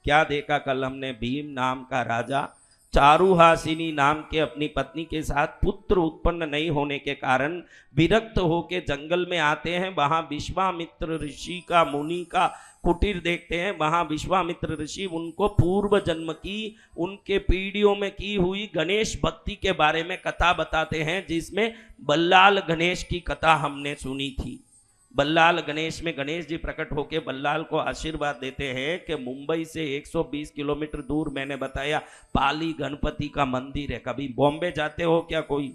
क्या देखा कल हमने, भीम नाम का राजा चारुहासिनी नाम के अपनी पत्नी के साथ पुत्र उत्पन्न नहीं होने के कारण विरक्त होके जंगल में आते हैं। वहां विश्वामित्र ऋषि का, मुनि का कुटीर देखते हैं। वहां विश्वामित्र ऋषि उनको पूर्व जन्म की, उनके पीढ़ियों में की हुई गणेश भक्ति के बारे में कथा बताते हैं, जिसमें बल्लाल गणेश की कथा हमने सुनी थी। बल्लाल गणेश में गणेश जी प्रकट होकर बल्लाल को आशीर्वाद देते हैं कि मुंबई से 120 किलोमीटर दूर मैंने बताया पाली गणपति का मंदिर है। कभी बॉम्बे जाते हो क्या कोई?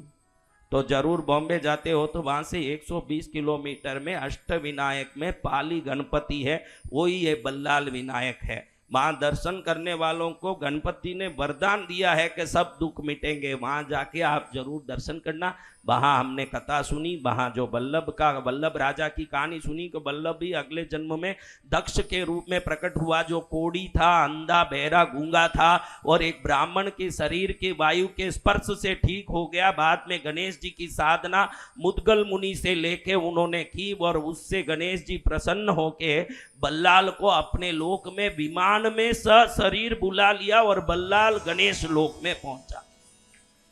तो जरूर बॉम्बे जाते हो तो वहां से 120 किलोमीटर में अष्टविनायक में पाली गणपति है, वही ये बल्लाल विनायक है। वहां दर्शन करने वालों को गणपति ने वरदान दिया है कि सब दुख मिटेंगे। वहां जाके आप जरूर दर्शन करना। वहां हमने कथा सुनी, वहां जो वल्लभ राजा की कहानी सुनी कि वल्लभ भी अगले जन्म में दक्ष के रूप में प्रकट हुआ, जो कोढ़ी था, अंधा, बहरा, गूंगा था और एक ब्राह्मण के शरीर के वायु के स्पर्श से ठीक हो गया। बाद में गणेश जी की साधना मुद्गल मुनि से लेके उन्होंने की और उससे गणेश जी प्रसन्न होके बल्लाल को अपने लोक में विमान में सशरीर बुला लिया और बल्लाल गणेश लोक में पहुंचा।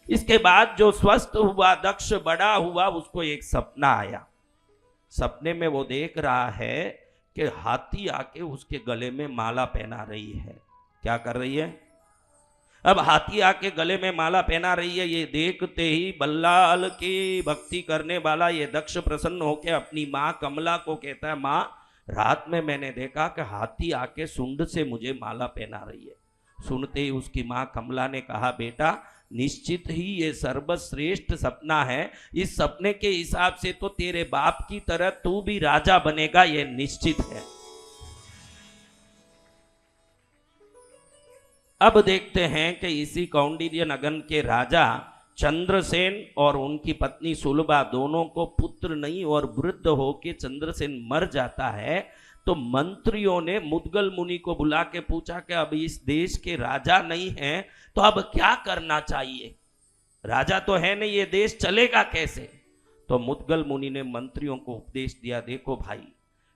इसके बाद जो स्वस्थ हुआ, दक्ष बड़ा हुआ, उसको एक सपना आया। सपने में वो देख रहा है कि हाथी आके उसके गले में माला पहना रही है। क्या कर रही है? अब हाथी आके गले में माला पहना रही है। ये देखते ही बल्लाल की भक्ति करने वाला ये दक्ष प्रसन्न होकर अपनी माँ कमला को कहता है, माँ रात में मैंने देखा कि हाथी आके सुंड से मुझे माला पहना रही है। सुनते ही उसकी माँ कमला ने कहा, बेटा निश्चित ही ये सर्वश्रेष्ठ सपना है। इस सपने के हिसाब से तो तेरे बाप की तरह तू भी राजा बनेगा, ये निश्चित है। अब देखते हैं कि इसी कौंडिन्य नगर के राजा चंद्रसेन और उनकी पत्नी सुलभा दोनों को पुत्र नहीं और वृद्ध होके चंद्रसेन मर जाता है। तो मंत्रियों ने मुद्गल मुनि को बुला के पूछा कि अब इस देश के राजा नहीं हैं तो अब क्या करना चाहिए? राजा तो है नहीं, ये देश चलेगा कैसे? तो मुद्गल मुनि ने मंत्रियों को उपदेश दिया, देखो भाई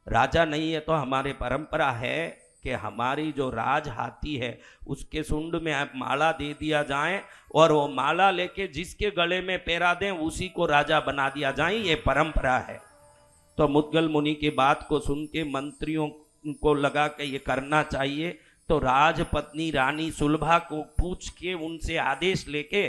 राजा नहीं है तो हमारे परंपरा है कि हमारी जो राज हाथी है उसके सुंड में आप माला दे दिया जाए और वो माला लेके जिसके गले में पहरा दें उसी को राजा बना दिया जाए, ये परंपरा है। तो मुद्गल मुनि की बात को सुन के मंत्रियों को लगा कि ये करना चाहिए। तो राजपत्नी रानी सुलभा को पूछ के उनसे आदेश लेके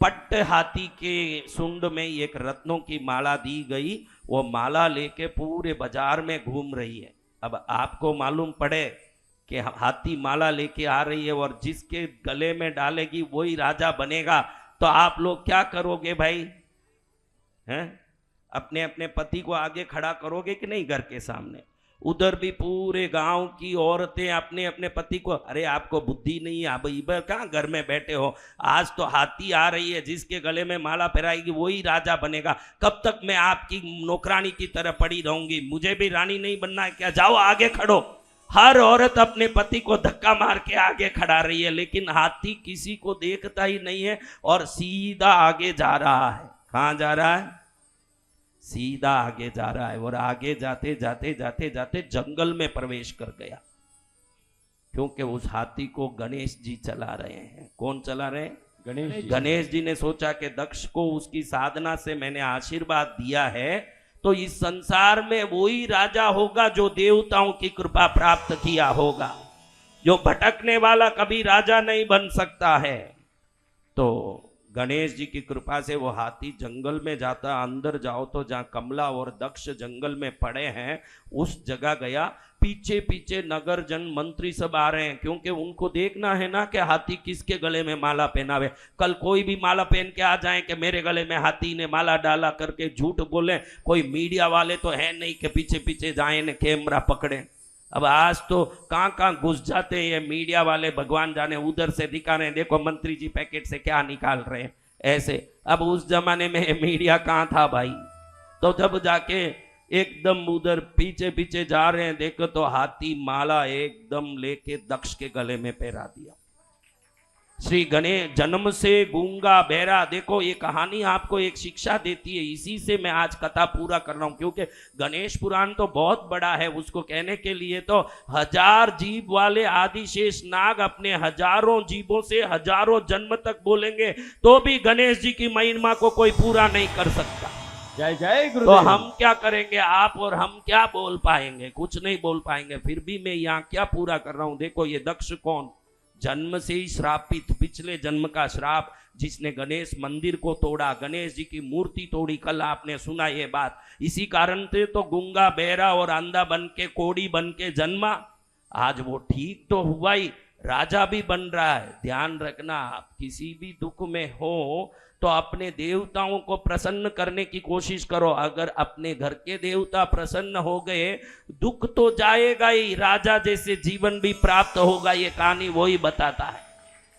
पट्ट हाथी के सुंड में एक रत्नों की माला दी गई। वो माला लेके पूरे बाजार में घूम रही है। अब आपको मालूम पड़े कि हाथी माला लेके आ रही है और जिसके गले में डालेगी वही राजा बनेगा, तो आप लोग क्या करोगे भाई? हैं? अपने अपने पति को आगे खड़ा करोगे कि नहीं घर के सामने? उधर भी पूरे गांव की औरतें अपने अपने पति को, अरे आपको बुद्धि नहीं है, अब इधर कहाँ घर में बैठे हो? आज तो हाथी आ रही है, जिसके गले में माला पहराएगी वही राजा बनेगा। कब तक मैं आपकी नौकरानी की तरह पड़ी रहूंगी? मुझे भी रानी नहीं बनना है क्या? जाओ आगे खड़ो। हर औरत अपने पति को धक्का मार के आगे खड़ा रही है, लेकिन हाथी किसी को देखता ही नहीं है और सीधा आगे जा रहा है। कहाँ जा रहा है? सीधा आगे जा रहा है और आगे जाते जाते जाते जाते जंगल में प्रवेश कर गया, क्योंकि उस हाथी को गणेश जी चला रहे हैं। कौन चला रहे हैं? गणेश जी ने सोचा कि दक्ष को उसकी साधना से मैंने आशीर्वाद दिया है तो इस संसार में वही राजा होगा जो देवताओं की कृपा प्राप्त किया होगा। जो भटकने वाला कभी राजा नहीं बन सकता है। तो गणेश जी की कृपा से वो हाथी जंगल में जाता। अंदर जाओ तो जहाँ कमला और दक्ष जंगल में पड़े हैं उस जगह गया। पीछे पीछे नगर जन मंत्री सब आ रहे हैं, क्योंकि उनको देखना है ना कि हाथी किसके गले में माला पहनावे। कल कोई भी माला पहन के आ जाए कि मेरे गले में हाथी ने माला डाला करके झूठ बोले। कोई मीडिया वाले तो है नहीं कि पीछे पीछे जाए ने कैमरा पकड़े। अब आज तो कहाँ कहाँ घुस जाते हैं मीडिया वाले, भगवान जाने। उधर से दिखा रहे हैं, देखो मंत्री जी पैकेट से क्या निकाल रहे हैं ऐसे। अब उस जमाने में मीडिया कहाँ था भाई? तो जब जाके एकदम उधर पीछे पीछे जा रहे हैं, देखो तो हाथी माला एकदम लेके दक्ष के गले में पहरा दिया। श्री गणेश जन्म से गूंगा बहरा, देखो ये कहानी आपको एक शिक्षा देती है। इसी से मैं आज कथा पूरा कर रहा हूं, क्योंकि गणेश पुराण तो बहुत बड़ा है, उसको कहने के लिए तो 1000 जीव वाले आदिशेष नाग अपने हजारों जीवों से हजारों जन्म तक बोलेंगे तो भी गणेश जी की महिमा को कोई पूरा नहीं कर सकता। जय जय तो गुरुदेव। हम क्या करेंगे, आप और हम क्या बोल पाएंगे, कुछ नहीं बोल पाएंगे। फिर भी मैं यहाँ क्या पूरा कर रहा हूं, देखो ये दक्ष कौन, जन्म से ही श्रापित, पिछले जन्म का श्राप, जिसने गणेश मंदिर को तोड़ा, गणेश जी की मूर्ति तोड़ी। कल आपने सुना ये बात, इसी कारण से तो गूंगा बहरा और अंधा बन के कोड़ी बन के जन्मा। आज वो ठीक तो हुआ ही, राजा भी बन रहा है। ध्यान रखना, आप किसी भी दुख में हो तो अपने देवताओं को प्रसन्न करने की कोशिश करो। अगर अपने घर के देवता प्रसन्न हो गए, दुख तो जाएगा ही, राजा जैसे जीवन भी प्राप्त होगा। ये कहानी वही बताता है,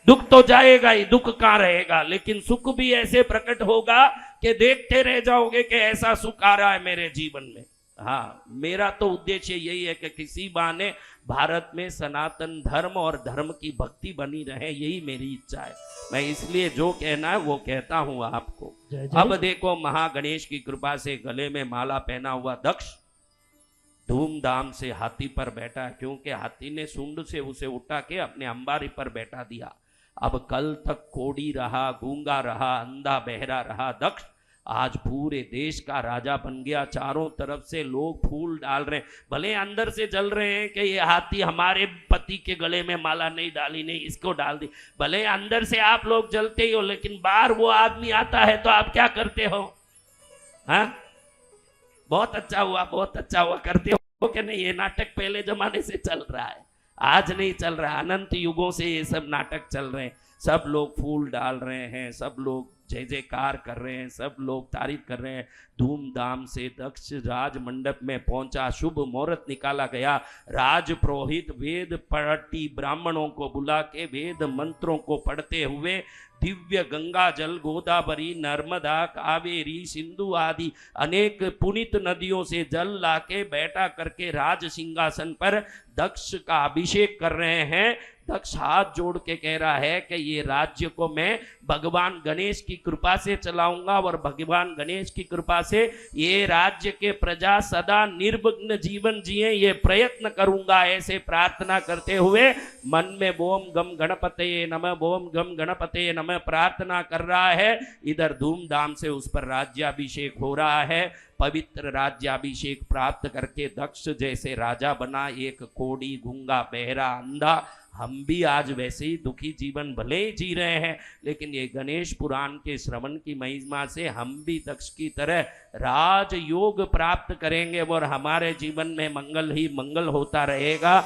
दुख तो जाएगा ही, दुख कहाँ रहेगा, लेकिन सुख भी ऐसे प्रकट होगा कि देखते रह जाओगे कि ऐसा सुख आ रहा है मेरे जीवन में। हाँ, मेरा तो उद्देश्य यही है कि किसी बहाने भारत में सनातन धर्म और धर्म की भक्ति बनी रहे, यही मेरी इच्छा है। मैं इसलिए जो कहना है वो कहता हूं आपको। जय जय। अब देखो, महागणेश की कृपा से गले में माला पहना हुआ दक्ष धूमधाम से हाथी पर बैठा, क्योंकि हाथी ने सूंड से उसे उठा के अपने अंबारी पर बैठा दिया। अब कल तक कोड़ी रहा, गूंगा रहा, अंधा बहरा रहा दक्ष आज पूरे देश का राजा बन गया। चारों तरफ से लोग फूल डाल रहे हैं, भले अंदर से जल रहे हैं कि ये हाथी हमारे पति के गले में माला नहीं डाली, नहीं इसको डाल दी। भले अंदर से आप लोग जलते ही हो, लेकिन बाहर वो आदमी आता है तो आप क्या करते हो? हाँ, बहुत अच्छा हुआ, बहुत अच्छा हुआ करते हो कि नहीं? ये नाटक पहले जमाने से चल रहा है, आज नहीं चल रहा, अनंत युगों से ये सब नाटक चल रहे हैं। सब लोग फूल डाल रहे हैं, सब लोग जय जयकार कर रहे हैं, सब लोग तारीफ कर रहे हैं। धूमधाम से दक्ष राज मंडप में पहुंचा, शुभ मुहूर्त निकाला गया। राज पुरोहित वेद पढ़ती ब्राह्मणों को बुला के वेद मंत्रों को पढ़ते हुए दिव्य गंगा जल, गोदावरी, नर्मदा, कावेरी, सिंधु आदि अनेक पुनीत नदियों से जल लाके बैठा करके राज सिंहासन पर दक्ष का अभिषेक कर रहे हैं। दक्ष हाथ जोड़ के कह रहा है कि ये राज्य को मैं भगवान गणेश की कृपा से चलाऊंगा और भगवान गणेश की कृपा से ये राज्य के प्रजा सदा निर्विघ्न जीवन जिए, ये प्रयत्न करूंगा। ऐसे प्रार्थना करते हुए मन में बोम गम गणपतये नमः, बोम गम गणपतये नमः प्रार्थना कर रहा है। इधर धूमधाम से उस पर राज्याभिषेक हो रहा है। पवित्र राज्याभिषेक प्राप्त करके दक्ष जैसे राजा बना, एक कोड़ी, गूंगा, बहरा, अंधा। हम भी आज वैसे ही दुखी जीवन भले ही जी रहे हैं, लेकिन ये गणेश पुराण के श्रवण की महिमा से हम भी दक्ष की तरह राजयोग प्राप्त करेंगे और हमारे जीवन में मंगल ही मंगल होता रहेगा।